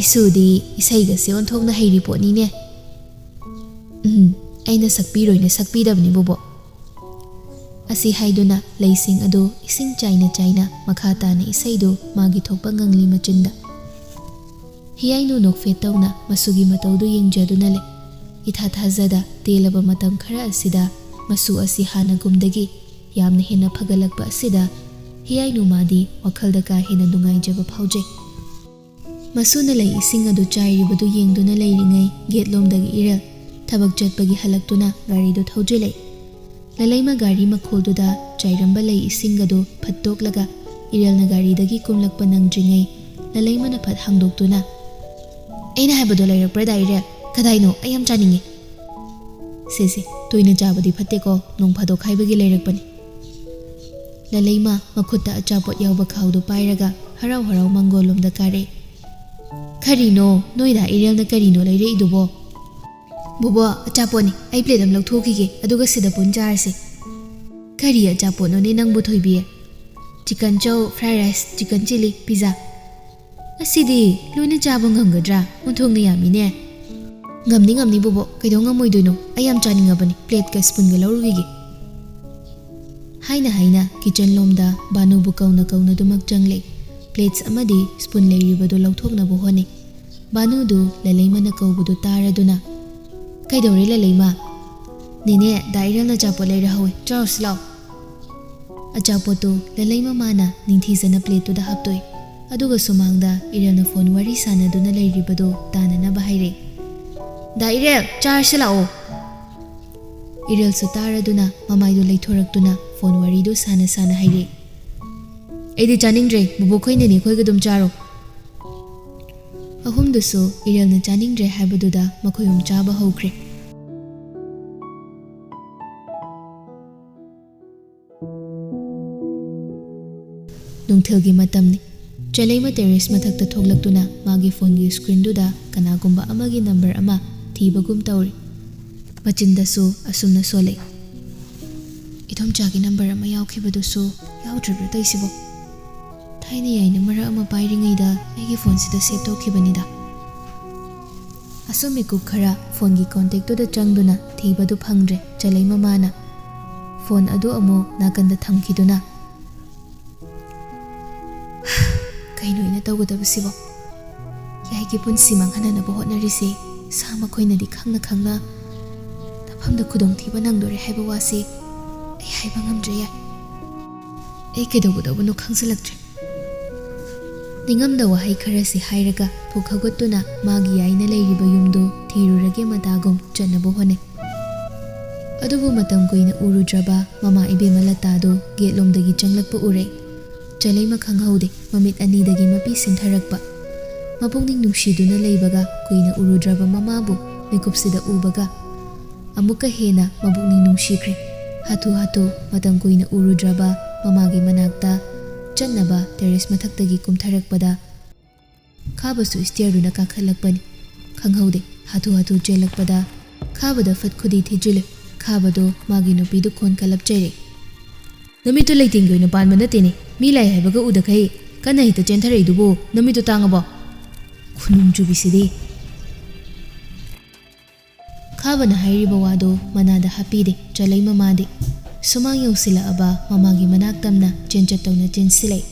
S1: ꯏꯁꯨꯗꯤ ꯏꯁꯩꯒꯁꯦ ꯑꯣꯟꯊꯣꯛꯅ ꯍꯩꯔꯤ ꯄꯣꯠꯅꯤꯅꯦ꯫ ꯑꯩꯅ ꯁꯛꯄꯤꯔꯣꯏꯅ ꯁꯛꯄꯤꯗꯕꯅꯤ ꯕꯣꯕꯣ ꯑꯁꯤ ꯍꯥꯏꯗꯨꯅ ꯂꯩꯁꯤꯡ ꯑꯗꯨ ꯏꯁꯤꯡ ꯆꯥꯏꯅ ꯆꯥꯏꯅ ꯃꯈꯥ ꯇꯥꯅ ꯏꯁꯩꯗꯨ ꯃꯥꯒꯤ ꯊꯣꯛꯄ ꯉꯪꯂꯤ ꯃꯆꯤꯟꯗ ꯍꯤꯌꯥꯏꯅꯨ ꯅꯣꯛꯐꯦꯠ ꯇꯧꯅ ꯃꯁꯨꯒꯤ ꯃꯇꯧꯗꯨ ꯌꯦꯡꯖꯗꯨꯅ ꯂꯩ ꯏꯊꯥ ꯊꯥꯖꯗ ꯇꯦꯜꯂꯕ ꯃꯇꯝ ꯈꯔ ꯑꯁꯤꯗ ꯃꯁꯨ ꯑꯁꯤ ꯍꯥꯟꯅꯒꯨꯝꯗꯒꯤ ꯌꯥꯝꯅ ꯍꯦꯟꯅ ꯐꯒꯠꯂꯛꯄ ꯑꯁꯤꯗ ꯍꯤꯌꯥꯏꯅꯨ ꯃꯥꯗꯤ ꯋꯥꯈꯜꯗ ꯀꯥ ꯍꯦꯟꯅ ꯅꯨꯡꯉꯥꯏꯖꯕ ꯐꯥꯎꯖꯩ ꯃꯁꯨꯅ ꯂꯩ ꯏꯁꯤꯡ ꯑꯗꯨ ꯆꯥꯏꯔꯤꯕꯗꯨ ꯌꯦꯡꯗꯨꯅ ꯂꯩꯔꯤꯉꯩ ꯒꯦꯠꯂꯣꯝꯗꯒꯤ ꯏꯔꯦꯜ ꯊꯕꯛ ꯆꯠꯄꯒꯤ ꯍꯜꯂꯛꯇꯨꯅ ꯒꯥꯔꯤꯗꯨ ꯊꯧꯖꯤꯜꯂꯛꯏ ꯂꯂꯩꯃ ꯒꯥꯔꯤ ꯃꯈꯣꯜꯗꯨꯗ ꯆꯥꯏꯔꯝꯕ ꯂꯩ ꯏꯁꯤꯡ ꯑꯗꯨ ꯐꯠꯇꯣꯛꯂꯒ ꯏꯔꯦꯜꯅ ꯒꯥꯔꯤꯗꯒꯤ ꯀꯨꯝꯂꯛꯄ ꯅꯪꯗ꯭ꯔꯤꯉꯩ ꯂꯂꯩꯃꯅ ꯐꯠ ꯍꯥꯡꯗꯣꯛꯇꯨꯅ ꯑꯩꯅ ꯍꯥꯏꯕꯗꯣ ꯂꯩꯔꯛꯄ꯭ꯔꯥ ꯏꯔꯦꯜ ꯀꯗꯥꯏꯅꯣ ꯑꯩ ꯌꯥꯝ ꯆꯥꯅꯤꯡꯉꯤ ꯁꯦ ꯇꯣꯏꯅ ꯆꯥꯕꯗꯤ ꯐꯠꯇꯦꯀꯣ ꯅꯣꯡ ꯐꯥꯗꯣꯛ ꯈꯥꯏꯕꯒꯤ ꯂꯩꯔꯛꯄꯅꯤ ꯂꯂꯩꯃ ꯃꯈꯨꯠꯇ ꯑꯆꯥꯄꯣꯠ ꯌꯥꯎꯕ ꯈꯥꯎꯗꯨ ꯄꯥꯏꯔꯒ ꯍꯔꯥꯎ ꯍꯔꯥꯎ ꯃꯪꯒꯣꯜꯂꯣꯝꯗ ꯀꯥꯔꯛꯏ ꯀꯔꯤꯅꯣ ꯅꯣꯏꯗ ꯏꯔꯦꯜꯅ ꯀꯔꯤꯅꯣ ꯂꯩꯔꯛꯏꯗꯨꯕꯣ ꯕꯣꯕꯣ ꯑꯆꯥꯄꯣꯠꯅꯤ ꯑꯩ ꯄ꯭ꯂꯦꯠ ꯑꯃ ꯂꯧꯊꯣꯛꯈꯤꯒꯦ ꯑꯗꯨꯒ ꯁꯤꯗ ꯄꯨꯟ ꯆꯥꯔꯁꯤ ꯀꯔꯤ ꯑꯆꯥꯄꯣꯠꯅꯣꯅꯦ ꯅꯪꯕꯨ ꯊꯣꯏꯕꯤ chicken chow fried rice chicken chilli pizza ꯑꯁꯤꯗꯤ ꯂꯣꯏꯅ ꯆꯥꯕ ꯉꯝꯒꯗ꯭ꯔꯥ ꯑꯣꯟꯊꯣꯛꯅ ꯌꯥꯝꯃꯤꯅꯦ ꯉꯝꯅꯤ ꯕꯣꯕꯣ ꯀꯩꯗꯧ ꯉꯝꯃꯣꯏꯗꯣꯏꯅꯣ ꯑꯩ ꯌꯥꯝ ꯆꯥꯅꯤꯡꯉꯕꯅꯤ ꯄ꯭ꯂꯦꯠꯀ ꯁ꯭ꯄꯨꯟꯒ ꯂꯧꯔꯨꯈꯤꯒꯦ ꯍꯥꯏꯅ ꯀꯤꯆꯟ ꯂꯣꯝꯗ ꯕꯥꯅꯨꯕꯨ ꯀꯧꯅꯗꯨꯃꯛ ꯆꯪꯂꯛꯏ ꯄ꯭ꯂꯦꯠꯁ ꯑꯃꯗꯤ ꯁ꯭ꯄꯨꯟ ꯂꯩꯔꯤꯕꯗꯨ ꯂꯧꯊꯣꯛꯅꯕ ꯍꯣꯠꯅꯩ ꯕꯥꯅꯨꯗꯨ ꯂꯂꯩꯃꯅ ꯀꯧꯕꯗꯨ ꯇꯥꯔꯗꯨꯅ ꯀꯩꯗꯧꯔꯦ ꯂꯂꯩꯃ ꯅꯦꯅꯦ ꯗꯥ ꯏꯔꯦꯜꯅ ꯑꯆꯥꯄꯣꯠ ꯂꯩꯔꯍꯧꯏ ꯆꯥꯎꯔꯁꯤ ꯂꯥꯎ ꯑꯆꯥꯄꯣꯠꯇꯨ ꯂꯂꯩꯃ ꯃꯥꯅ ꯅꯤꯡꯊꯤꯖꯅ ꯄ꯭ꯂꯦꯠꯇꯨꯗ ꯍꯥꯞꯇꯣꯛꯏ ꯑꯗꯨꯒ ꯁꯨꯃꯥꯡꯗ ꯏꯔꯦꯜꯅ ꯐꯣꯟ ꯋꯥꯔꯤ ꯁꯥꯟꯅꯗꯨꯅ ꯂꯩꯔꯤꯕꯗꯨ ꯇꯥꯅꯅꯕ ꯍꯥꯏꯔꯛꯏ ꯗꯥ ꯏꯔꯦꯜ ꯆꯥꯔꯁꯤ ꯂꯥꯛꯑꯣ ꯏꯔꯦꯜꯁꯨ ꯇꯥꯔꯗꯨꯅ ꯃꯃꯥꯏꯗꯨ ꯂꯩꯊꯣꯔꯛꯇꯨꯅ ꯐꯣꯟ ꯋꯥꯔꯤꯗꯨ ꯁꯥꯅ ꯍꯥꯏꯔꯛꯏ ꯑꯩꯗꯤ ꯆꯥꯅꯤꯡꯗ꯭ꯔꯦ ꯕꯣꯕꯣꯈꯣꯏꯅꯅꯤ ꯑꯩꯈꯣꯏꯒ ꯑꯗꯨꯝ ꯆꯥꯔꯣ ꯑꯍꯨꯝꯗꯨꯁꯨ ꯏꯔꯦꯜꯅ ꯆꯥꯅꯤꯡꯗ꯭ꯔꯦ ꯍꯥꯏꯕꯗꯨꯗ ꯃꯈꯣꯏꯍꯨꯝ ꯆꯥꯕ ꯍꯧꯈ꯭ꯔꯦ ꯅꯨꯡꯊꯤꯜꯒꯤ ꯃꯇꯝꯅꯤ ꯆꯂꯩꯃ ꯇꯦꯔꯦꯁ ꯃꯊꯛꯇ ꯊꯣꯛꯂꯛꯇꯨꯅ ꯃꯥꯒꯤ ꯐꯣꯟꯒꯤ ꯁꯀ꯭ꯔꯤꯟꯗꯨꯗ ꯀꯅꯥꯒꯨꯝꯕ ꯑꯃꯒꯤ ꯅꯝꯕꯔ ꯑꯃ ꯊꯤꯕꯒꯨꯝ ꯇꯧꯔꯤ ꯃꯆꯤꯟꯗꯁꯨ ꯑꯁꯨꯝꯅ ꯁꯣꯜꯂꯛꯏ ꯏꯗꯣꯝꯆꯥꯒꯤ ꯅꯝꯕꯔ ꯑꯃ ꯌꯥꯎꯈꯤꯕꯗꯨꯁꯨ ꯌꯥꯎꯗ꯭ꯔꯤꯕ꯭ꯔꯥ ꯇꯧꯏꯁꯤꯕꯣ ꯊꯥꯏꯅ ꯌꯥꯏꯅ ꯃꯔꯛ ꯑꯃ ꯄꯥꯏꯔꯤꯉꯩꯗ ꯑꯩꯒꯤ ꯐꯣꯟꯁꯤꯗ ꯁꯦꯞ ꯇꯧꯈꯤꯕꯅꯤꯗ ꯑꯁꯨꯝ ꯃꯤꯀꯨꯞ ꯈꯔ ꯐꯣꯟꯒꯤ ꯀꯣꯟꯇꯦꯛꯇꯨꯗ ꯆꯪꯗꯨꯅ ꯊꯤꯕꯗꯨ ꯐꯪꯗ꯭ꯔꯦ ꯆꯂꯩꯃ ꯃꯥꯅ ꯐꯣꯟ ꯑꯗꯨ ꯑꯃꯨꯛ ꯅꯥꯀꯟꯗ ꯊꯝꯈꯤꯗꯨꯅ ꯀꯩꯅꯣ ꯑꯩꯅ ꯇꯧꯒꯗꯕꯁꯤꯕꯣ ꯌꯥꯏꯒꯤ ꯄꯨꯟꯁꯤ ꯃꯥꯡꯍꯟꯅꯅꯕ ꯍꯣꯠꯅꯔꯤꯁꯦ ꯁꯥ ꯃꯈꯣꯏꯅꯗꯤ ꯈꯪꯅ ꯇꯥꯐꯝꯗ ꯈꯨꯗꯣꯡꯊꯤꯕ ꯅꯪꯗꯣꯔꯦ ꯍꯥꯏꯕ ꯋꯥꯁꯦ ꯑꯩ ꯍꯥꯏꯕ ꯉꯝꯗ꯭ꯔꯦ ꯌꯥꯏ ꯑꯩ ꯀꯩꯗꯧꯒꯗꯧꯕꯅꯣ ꯈꯪꯖꯤꯜꯂꯛꯇ꯭ꯔꯦ ꯅꯤꯡꯉꯝꯗ ꯋꯥꯍꯩ ꯈꯔꯁꯤ ꯍꯥꯏꯔꯒ ꯄꯨꯛ ꯍꯧꯒꯠꯇꯨꯅ ꯃꯥꯒꯤ ꯌꯥꯏꯅ ꯂꯩꯔꯤꯕ ꯌꯨꯝꯗꯨ ꯊꯤꯔꯨꯔꯒꯦ ꯃꯇꯥꯒꯨꯝ ꯆꯠꯅꯕ ꯍꯣꯠꯅꯩ ꯑꯗꯨꯕꯨ ꯃꯇꯝ ꯀꯨꯏꯅ ꯎꯔꯨꯗ꯭ꯔꯕ ꯃꯃꯥ ꯏꯕꯦꯝꯃ ꯂꯇꯥꯗꯨ ꯒꯦꯠꯂꯣꯝꯗꯒꯤ ꯆꯪꯂꯛꯄ ꯎꯔꯦ ꯆꯂꯩꯃ ꯈꯪꯍꯧꯗꯦ ꯃꯃꯤꯠ ꯑꯅꯤꯗꯒꯤ ꯃꯄꯤ ꯁꯤꯟꯊꯔꯛꯄ ꯃꯄꯨꯛꯅꯤꯡ ꯅꯨꯡꯁꯤꯗꯨꯅ ꯂꯩꯕꯒ ꯀꯨꯏꯅ ꯎꯔꯨꯗ꯭ꯔꯕ ꯃꯃꯥꯕꯨ ꯃꯤꯀꯨꯞꯁꯤꯗ ꯎꯕꯒ ꯑꯃꯨꯛꯀ ꯍꯦꯟꯅ ꯃꯕꯨꯛꯅꯤꯡ ꯅꯨꯡꯁꯤꯈ꯭ꯔꯦ ꯍꯥꯊꯨ ꯃꯇꯝ ꯀꯨꯏꯅ ꯎꯔꯨꯗ꯭ꯔꯕ ꯃꯃꯥꯒꯤ ꯃꯅꯥꯛꯇ ꯆꯠꯅꯕ ꯇꯦꯔꯦꯁ ꯃꯊꯛꯇꯒꯤ ꯀꯨꯝꯊꯔꯛꯄꯗ ꯈꯥꯕꯁꯨ ꯏꯁꯇꯤꯌꯔꯗꯨꯅ ꯀꯥꯈꯠꯂꯛꯄꯅꯤ ꯈꯪꯍꯧꯗꯦ ꯍꯥꯊꯨ ꯆꯦꯜꯂꯛꯄꯗ ꯈꯥꯕꯗ ꯐꯠ ꯈꯨꯗꯤ ꯊꯤꯖꯤꯜꯂꯦ ꯈꯥꯕꯗꯣ ꯃꯥꯒꯤ ꯅꯨꯄꯤꯗꯨ ꯈꯣꯟ ꯀꯜꯂꯞꯆꯔꯦ ꯅꯨꯃꯤꯠꯇꯨ ꯂꯩꯇꯦꯡꯒꯤ ꯑꯣꯏꯅ ꯄꯥꯟꯕ ꯅꯠꯇꯦꯅꯦ ꯃꯤ ꯂꯥꯏ ꯍꯥꯏꯕꯒ ꯎꯗꯈꯩ ꯀꯟꯅ ꯍꯦꯛꯇ ꯆꯦꯟꯊꯔꯛꯏꯗꯨꯕꯨ ꯅꯨꯃꯤꯠꯇꯨ ꯇꯥꯡꯉꯕꯣ ꯈꯨꯅꯨꯡ ꯆꯨꯕꯤꯁꯤꯗꯤ ꯈꯥꯕꯅ ꯍꯥꯏꯔꯤꯕ ꯋꯥꯗꯣ ꯃꯅꯥꯗ ꯍꯥꯞꯄꯤꯗꯦ ꯆꯂꯩꯃ ꯃꯥꯗꯤ ꯁꯨꯃꯥꯡ ꯌꯧꯁꯤꯜꯂꯛꯑꯕ ꯃꯃꯥꯒꯤ ꯃꯅꯥꯛ ꯇꯝꯅ ꯆꯦꯟꯆꯠ ꯇꯧꯅ ꯆꯦꯟꯁꯤꯜꯂꯛꯏ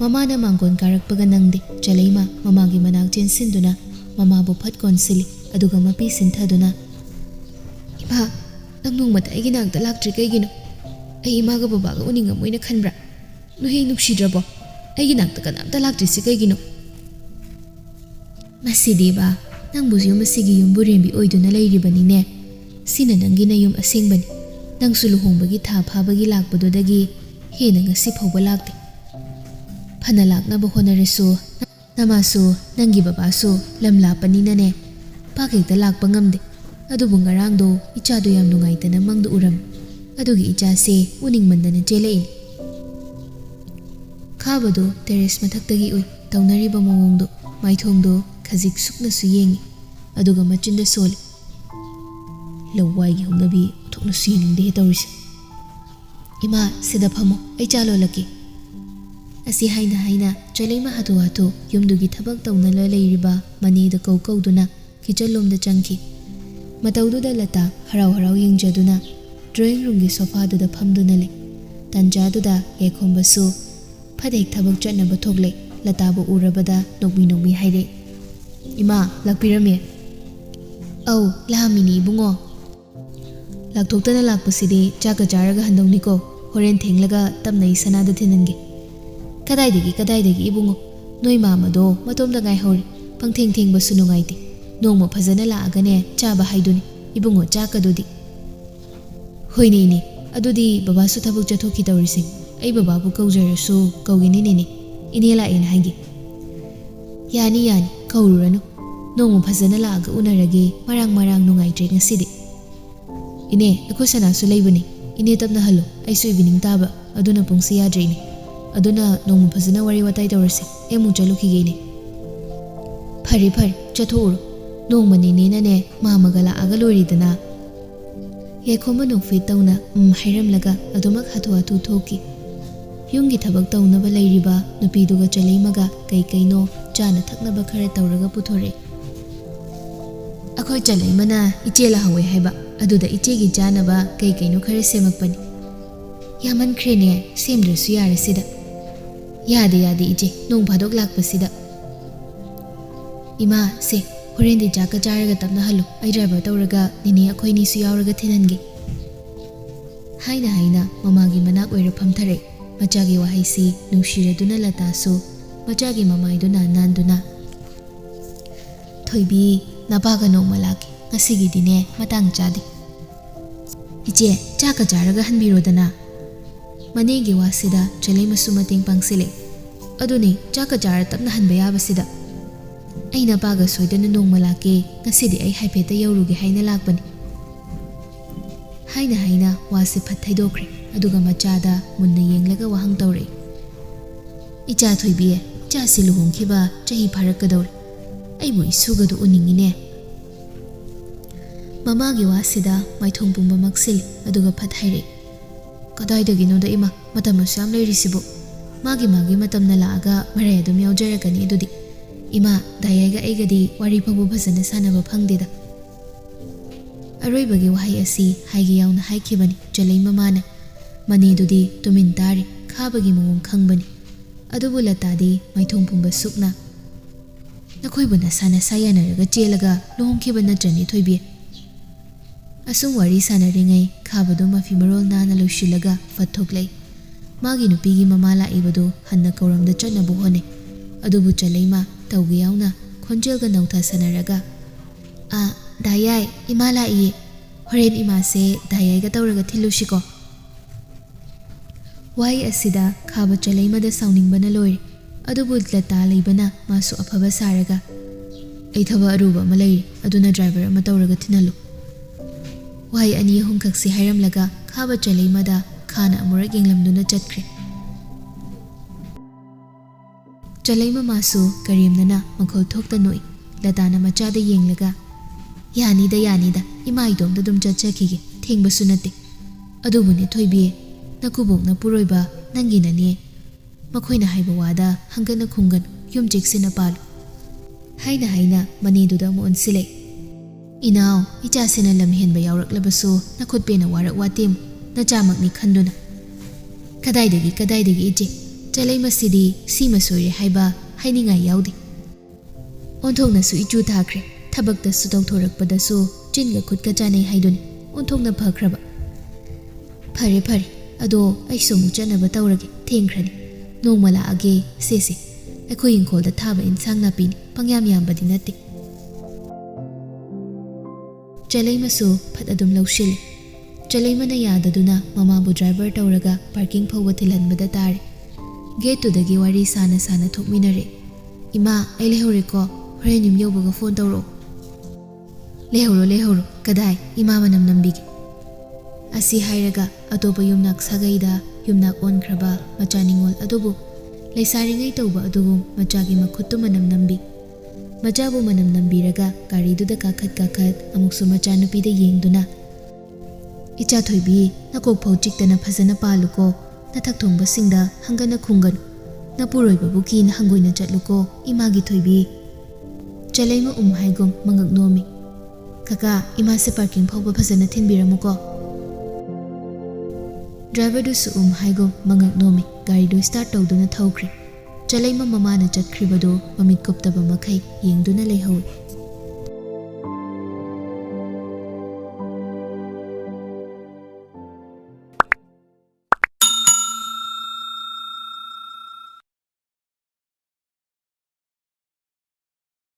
S1: ꯃꯃꯥꯅ ꯃꯥꯡꯒꯣꯟ ꯀꯥꯔꯛꯄꯒ ꯅꯪꯗꯦ ꯆꯂꯩꯃ ꯃꯃꯥꯒꯤ ꯃꯅꯥꯛ ꯆꯦꯟꯁꯤꯟꯗꯨꯅ ꯃꯃꯥꯕꯨ ꯐꯠ ꯀꯣꯟꯁꯤꯜꯂꯤ ꯑꯗꯨꯒ ꯃꯄꯤ ꯁꯤꯟꯊꯗꯨꯅ ꯏꯃꯥ ꯅꯪ ꯅꯣꯡꯃꯇ ꯑꯩꯒꯤ ꯅꯥꯛꯇ ꯂꯥꯛꯇ꯭ꯔꯤ ꯀꯩꯒꯤꯅꯣ ꯑꯩ ꯏꯃꯥꯒ ꯕꯕꯥꯒ ꯎꯅꯤꯡꯉꯝꯃꯣꯏꯅ ꯈꯟꯕ꯭ꯔꯥ ꯅꯣꯏ ꯅꯨꯡꯁꯤꯗ꯭ꯔꯕꯣ ꯑꯩꯒꯤ ꯅꯥꯛꯇ ꯀꯅꯥꯝꯇ ꯂꯥꯛꯇ꯭ꯔꯤꯁꯤ ꯀꯩꯒꯤꯅꯣ ꯃꯁꯤꯗꯤꯕ ꯅꯪꯕꯨ ꯌꯨꯝ ꯑꯁꯤꯒꯤ ꯌꯨꯝꯕꯨꯔꯦꯝꯕꯤ ꯑꯣꯏꯗꯨꯅ ꯂꯩꯔꯤꯕꯅꯤꯅꯦ ꯁꯤꯅ ꯅꯪꯒꯤ ꯅꯌꯨꯝ ꯑꯁꯦꯡꯕꯅꯤ ꯅꯪꯁꯨ ꯂꯨꯍꯣꯡꯕꯒꯤ ꯊꯥ ꯐꯥꯕꯒꯤ ꯂꯥꯛꯄꯗꯨꯗꯒꯤ ꯍꯦꯟꯅ ꯉꯁꯤ ꯐꯥꯎꯕ ꯂꯥꯛꯇꯦ ꯐꯅ ꯂꯥꯛꯅꯕ ꯍꯣꯠꯅꯔꯁꯨ ꯅꯃꯥꯁꯨ ꯅꯪꯒꯤ ꯕꯕꯥꯁꯨ ꯂꯝ ꯂꯥꯞꯄꯅꯤꯅꯅꯦ ꯄꯥꯛ ꯍꯦꯛꯇ ꯂꯥꯛꯄ ꯉꯝꯗꯦ ꯑꯗꯨꯕꯨ ꯉꯔꯥꯡꯗꯣ ꯏꯆꯥꯗꯣ ꯌꯥꯝ ꯅꯨꯡꯉꯥꯏꯇꯅ ꯃꯪꯗ ꯎꯔꯝꯃꯤ ꯑꯗꯨꯒꯤ ꯏꯆꯥꯁꯦ ꯎꯅꯤꯡꯃꯟꯗꯅ ꯆꯦꯜꯂꯛꯏꯅꯤ ꯈꯥꯕꯗꯣ ꯇꯦꯔꯦꯁ ꯃꯊꯛꯇꯒꯤ ꯎꯏ ꯇꯧꯅꯔꯤꯕ ꯃꯑꯣꯡꯗꯣ ꯃꯥꯏꯊꯣꯡꯗꯣ ꯈꯖꯤꯛ ꯁꯨꯛꯅꯁꯨ ꯌꯦꯡꯉꯤ ꯑꯗꯨꯒ ꯃꯆꯤꯟꯗ ꯁꯣꯜꯂꯤ ꯂꯋꯥꯏꯒꯤ ꯍꯧꯅꯕꯤ ꯊꯣꯛꯅꯁꯨ ꯌꯦꯡꯅꯤꯡꯗꯦ ꯇꯧꯔꯤꯁꯦ ꯏꯃꯥ ꯁꯤꯗ ꯐꯝꯃꯣ ꯑꯩ ꯆꯥ ꯂꯣꯜꯂꯛꯀꯦ ꯑꯁꯤ ꯍꯥꯏꯅ ꯆꯂꯩꯃ ꯍꯥꯊꯨ ꯌꯨꯝꯗꯨꯒꯤ ꯊꯕꯛ ꯇꯧꯅꯂ ꯂꯩꯔꯤꯕ ꯃꯅꯦꯗ ꯀꯧꯗꯨꯅ ꯀꯤꯆꯟꯂꯣꯝꯗ ꯆꯪꯈꯤ Mataududa lata harau yengjaduna drawing room gi sofa duda phamduna le. Tanjaduda yekhombasu phadek thabak chatnaba thogle lata bu urabada nokmi haire. Ima lakpirame. Au lahamini bungo. Laktoktana lakpasidi chaka jaraga handawniko horen thenglaga tamna isanada thinange. Kadaidagi ibungo. Noi mamado matomda ngai hori pangtheng basu nungaiti. Nongma phajana laagane chaba haiduni ibungo chakadudi. Hoine adudi babasu thabuk chathoki tawrising. Ai bababu kaujarasu kaugini nene. Ine la en haigi. Yani kaururanu. Nongma phajana laaga unarage marang nungaitre ngasidi. Ine akho sanasu leibani. Ine tapna halo aisu evening taba aduna pungsi yadreini. Aduna nongma phajana wari watai tawrasi. Emu chalukhigene. Phari chathuru. Nongma nene mamaga laaga loridana. Yekhomba nongfit tawna hairamlaga adumak hatu thoki. Yungi thabak tawnaba leiriba nupiduga chaleimaga kaino chana thaknaba khara tawraga puthore. Akhoi chaleimana ichela hawe haiba aduda ichegi janaba kaino khara semakpani. Yaman khrene semdrasu yare sida. Yade ije nong phadok lakpasida. Ima se horendi jaka jaraga tapna halu ai driver tawraga nini akhoi ni su yawraga thinange. Haina mamagi manak oira phamthare. Machagi wahaisi nungsiraduna latasu machagi mamaiduna nanduna. Thoibi nabaga nongma laki ngasigidine matang chadi. Iche chaka jaraga hanbirodana. Manegi wasida chalei masu mating pangsile. Aduni chaka jara tapna hanba yabasida. Aina baga soidana nongma laki ngasidi ai haipeta yauruge haina lakpani. Haina wasi phathai aduga machada munna yenglaga wahang tawre. Icha thoibiye cha siluhongkiba chahi pharakadawre. Aibu isugadu uningine. Mamagi wasida maithong pumba maksili aduga phathaire. Kadaidagino da ima matamasu yam leirisibu. Magi matamna laaga marai adum yaujarakani adudi. Ima dayaiga aigadi wari phabu phajana sanaba phangdeda. Aroibagi wahai asi haigi yauna haikibani chalei mamana. Manidudi tumin tari khabagi mawong khangbani. Adubu latadi maithong pumba sukna. Nakhoibu nasana sayanaraga chelaga luhongkiba natrani thoibi. Asung wari sanaringai khabadu mafi marol nana loishilaga fathoklei. Magi nupigi mama laibadu hanna kauramda chanabu hone. Adubu chaleima tawgi yauna khonjelga nautha sanaraga. Dayai ima lai. Horen ima se dayai ga tawraga thilushiko. Wai asida khaba chaleimada sauningbana loire. Adubu lata leibana masu afaba saraga. Ai thaba aruba malai aduna driver ama tawraga thinalu. Wai ani hum kaksi hairamlaga khaba chaleimada khana amura genglamduna chatkre. Chaleima masu karimnana makhol thokta noi. Latana machada yenglaga. Yanida ima idom da dum chachakige thengbasu nate. Adubune thoibi nakubok na puroiba nangina ne. Makhoina haiba wada hangana khungan yum jiksina palu. Haina maniduda mo onsile. Inaw ichasina lamhenba yawraklabasu nakhutpena warak watim nachamakni khanduna. Kadaidagi ije chalei masidi sima soire haiba hainingai yaudi. Onthongnasu ichu thakre thabakta su tawthorakpadasu chinga khutka chanei haiduni onthongna phakraba. Phare ado aisu muchanaba tawrage thengkhrani. Nongma laage sese akhoi ingkholda thaba insang napini pangyam yambadi nate. Chaleima phat adum laushil. Chaleima na yadaduna mamabu driver tawraga parking phawwa thilhanbada tare. Gate tudagi wari sana thokminare. Ima ai lehore ko horen yum yawbaga phone tawro. Lehoro kadai ima manam nambigi. Asi hairaga atopa yumnak sagaida yumnak onkraba macha Ningol adubu leisaringai tawba adubu machagi makhuttu manam nambi. Machabu manam nambiraga gariduda kakhat amuksu macha nupida yengduna. Icha thoibi nakok phau chiktana phajana paluko nathak thongba singda hangana khunganu. Napuroiba buki na hangoina chatluko imagi thoibi. Chaleima haigom mangak nomi. Kaka, imase parking phauba phajana thinbiramuko. Driver du su haigo mangak nomi gari do start tawduna thawkri. Chalaima mamana chakribado mamit koptaba makhai yengduna lehoi.